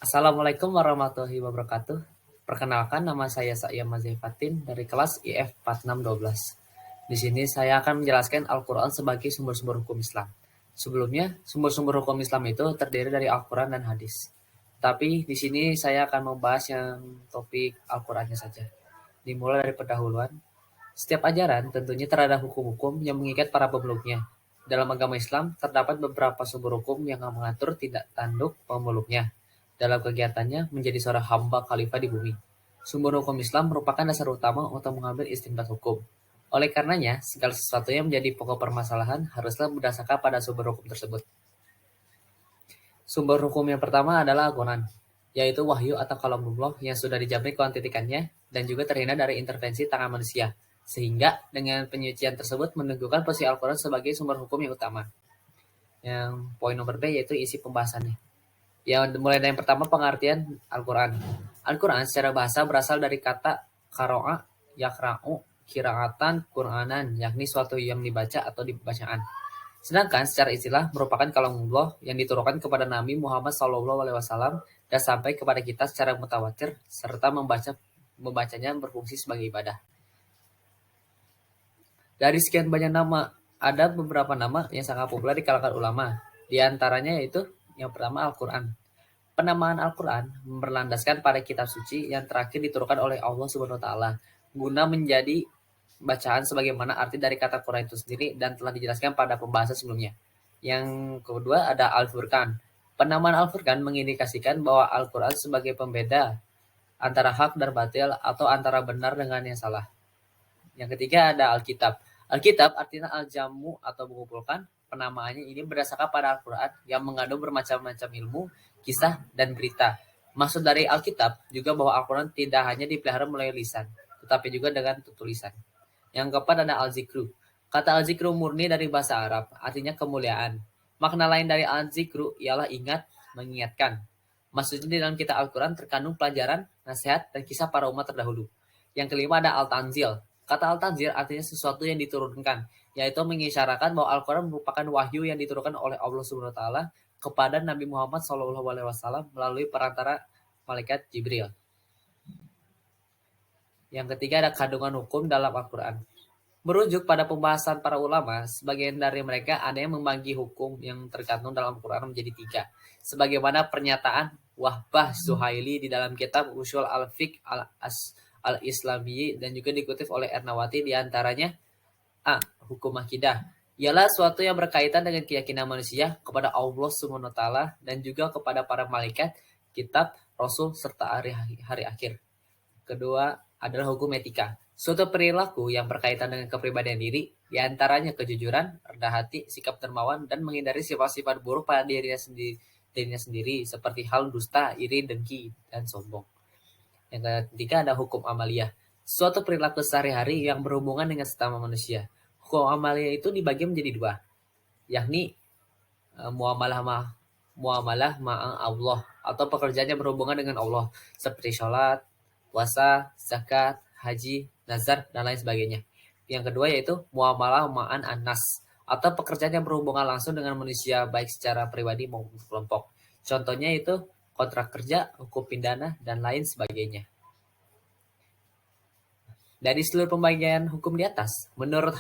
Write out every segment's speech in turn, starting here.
Assalamualaikum warahmatullahi wabarakatuh. Perkenalkan, nama saya Sa'ya Mazaifatin dari kelas IF 4612. Di sini saya akan menjelaskan Al-Quran sebagai sumber-sumber hukum Islam. Sebelumnya, sumber-sumber hukum Islam itu terdiri dari Al-Quran dan hadis. Tapi di sini saya akan membahas yang topik Al-Qurannya saja. Dimulai dari pendahuluan. Setiap ajaran tentunya terhadap hukum-hukum yang mengikat para pemeluknya. Dalam agama Islam, terdapat beberapa sumber hukum yang mengatur tindak tanduk pemeluknya dalam kegiatannya menjadi seorang hamba khalifah di bumi. Sumber hukum Islam merupakan dasar utama untuk mengambil istinbat hukum. Oleh karenanya, segala sesuatu yang menjadi pokok permasalahan haruslah berdasarkan pada sumber hukum tersebut. Sumber hukum yang pertama adalah Al-Quran, yaitu wahyu atau kalamullah yang sudah dijamin kuantitikannya dan juga terhindar dari intervensi tangan manusia, sehingga dengan penyucian tersebut menunjukkan posisi Al-Quran sebagai sumber hukum yang utama. Yang poin nomor B yaitu isi pembahasannya. Ya, mulai dari yang pertama, pengertian Al-Quran. Al-Quran secara bahasa berasal dari kata karo'a, yakra'u, kiraatan, Qur'anan, yakni suatu yang dibaca atau dibacaan. Sedangkan secara istilah merupakan kalamullah yang diturunkan kepada Nabi Muhammad SAW dan sampai kepada kita secara mutawatir serta membacanya berfungsi sebagai ibadah. Dari sekian banyak nama, ada beberapa nama yang sangat populer di kalangan ulama. Di antaranya yaitu yang pertama Al-Quran. Penamaan Al-Quran berlandaskan pada kitab suci yang terakhir diturunkan oleh Allah Subhanahu wa taala guna menjadi bacaan sebagaimana arti dari kata Quran itu sendiri dan telah dijelaskan pada pembahasan sebelumnya. Yang kedua ada Al-Furqan. Penamaan Al-Furqan mengindikasikan bahwa Al-Quran sebagai pembeda antara hak dan batil atau antara benar dengan yang salah. Yang ketiga ada Alkitab. Alkitab artinya al-jamu atau mengumpulkan. Penamaannya ini berdasarkan pada Al-Quran yang mengandung bermacam-macam ilmu, kisah, dan berita. Maksud dari Alkitab juga bahwa Al-Quran tidak hanya dipelihara melalui lisan, tetapi juga dengan tulisan. Yang keempat ada al-zikru. Kata al-zikru murni dari bahasa Arab, artinya kemuliaan. Makna lain dari al-zikru ialah ingat, mengingatkan. Maksudnya di dalam kitab Al-Quran terkandung pelajaran, nasihat, dan kisah para umat terdahulu. Yang kelima ada al-tanzil. Kata al-tanzil artinya sesuatu yang diturunkan, yaitu mengisyaratkan bahwa Al-Quran merupakan wahyu yang diturunkan oleh Allah Subhanahu wa taala kepada Nabi Muhammad SAW melalui perantara malaikat Jibril. Yang ketiga ada kandungan hukum dalam Al-Quran. Merujuk pada pembahasan para ulama, sebagian dari mereka ada yang membagi hukum yang terkandung dalam Al-Quran menjadi tiga. Sebagaimana pernyataan Wahbah Zuhaili di dalam kitab Ushul al-Fiqh al-Islami dan juga dikutip oleh Ernawati di antaranya A. Hukum akidah ialah suatu yang berkaitan dengan keyakinan manusia kepada Allah Subhanahu wa taala dan juga kepada para malaikat, kitab, rasul serta hari akhir. Kedua adalah hukum etika. Suatu perilaku yang berkaitan dengan kepribadian diri, di antaranya kejujuran, rendah hati, sikap dermawan, dan menghindari sifat-sifat buruk pada dirinya sendiri seperti hal dusta, iri, dengki, dan sombong. Yang ketiga ada hukum amaliyah. Suatu perilaku sehari-hari yang berhubungan dengan sesama manusia. Hukum amaliyah itu dibagi menjadi dua, yakni muamalah ma'a Allah atau pekerjaan yang berhubungan dengan Allah seperti sholat, puasa, zakat, haji, nazar, dan lain sebagainya. Yang kedua yaitu muamalah ma'an anas atau pekerjaan yang berhubungan langsung dengan manusia baik secara pribadi maupun kelompok. Contohnya itu kontrak kerja, hukum pidana, dan lain sebagainya. Dari seluruh pembagian hukum di atas, menurut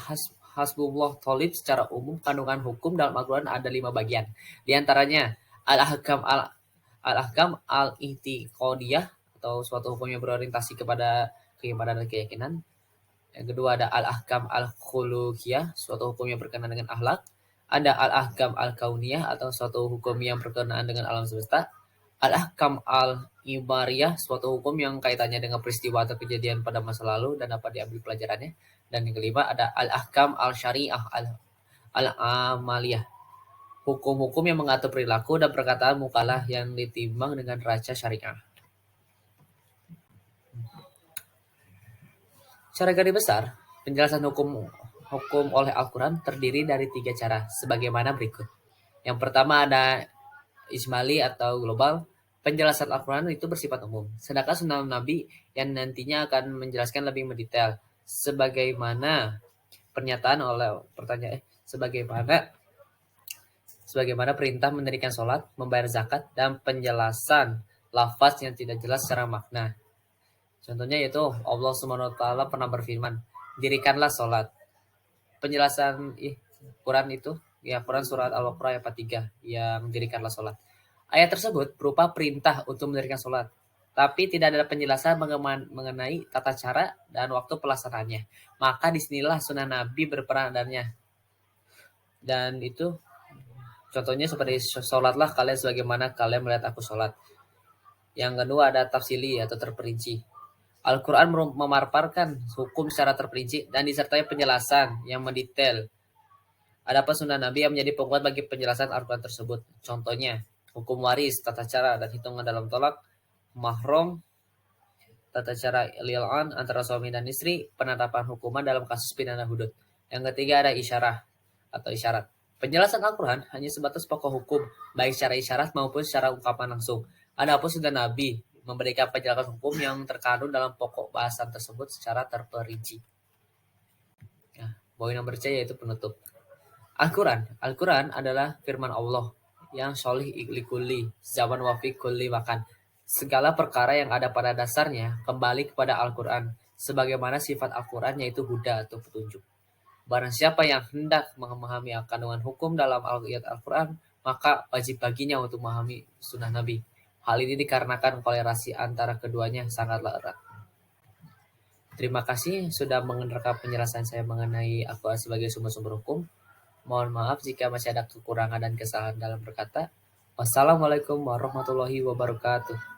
Hasbullah Thalib secara umum kandungan hukum dalam Al-Quran ada 5 bagian. Di antaranya al-ahkam al-i'tiqadiyah atau suatu hukum yang berorientasi kepada keimanan dan keyakinan. Yang kedua ada al-ahkam al-khuluqiyah, suatu hukum yang berkenaan dengan akhlak. Ada al-ahkam al-kauniyah atau suatu hukum yang berkenaan dengan alam semesta. Al-ahkam al-ibariyah, suatu hukum yang kaitannya dengan peristiwa atau kejadian pada masa lalu dan dapat diambil pelajarannya. Dan yang kelima ada al-ahkam al-syariah al-amaliyah, hukum-hukum yang mengatur perilaku dan perkataan mukalah yang ditimbang dengan raca syariah. Secara garis besar, penjelasan hukum oleh Al-Quran terdiri dari 3 cara, sebagaimana berikut. Yang pertama ada ijmali atau global. Penjelasan Al-Quran itu bersifat umum, sedangkan sunnah Nabi yang nantinya akan menjelaskan lebih mendetail, sebagaimana pernyataan oleh sebagaimana perintah mendirikan sholat, membayar zakat, dan penjelasan lafaz yang tidak jelas secara makna. Contohnya yaitu Allah Subhanahu wa taala pernah berfirman, "Dirikanlah sholat." Penjelasan Quran itu, ya Quran surat Al-Baqarah ayat 43 yang dirikanlah sholat. Ayat tersebut berupa perintah untuk mendirikan sholat, tapi tidak ada penjelasan mengenai tata cara dan waktu pelaksanaannya. Maka disinilah sunnah Nabi berperan adanya. Dan itu contohnya seperti sholatlah kalian sebagaimana kalian melihat aku sholat. Yang kedua ada tafsili atau terperinci. Al-Quran memaparkan hukum secara terperinci dan disertai penjelasan yang mendetail. Adapun sunnah Nabi yang menjadi penguat bagi penjelasan Al-Quran tersebut. Contohnya, hukum waris, tata cara dan hitungan dalam tolak, mahram, tata cara li'an antara suami dan istri, penetapan hukuman dalam kasus pidana hudud. Yang ketiga ada isyarah atau isyarat. Penjelasan Al-Quran hanya sebatas pokok hukum, baik secara isyarat maupun secara ungkapan langsung. Adapun sunnah Nabi memberikan penjelasan hukum yang terkandung dalam pokok bahasan tersebut secara terperinci. Ya, poin nomor C yaitu penutup. Al-Quran adalah firman Allah yang sholih iklikuli, zaman wafi kulli makan. Segala perkara yang ada pada dasarnya kembali kepada Al-Quran, sebagaimana sifat Al-Quran yaitu huda atau petunjuk. Barang siapa yang hendak memahami kandungan hukum dalam ayat Al-Quran, maka wajib baginya untuk memahami sunnah Nabi. Hal ini dikarenakan kolerasi antara keduanya sangatlah erat. Terima kasih sudah mendengarkan penjelasan saya mengenai Al-Quran sebagai sumber-sumber hukum. Mohon maaf jika masih ada kekurangan dan kesalahan dalam berkata. Wassalamualaikum warahmatullahi wabarakatuh.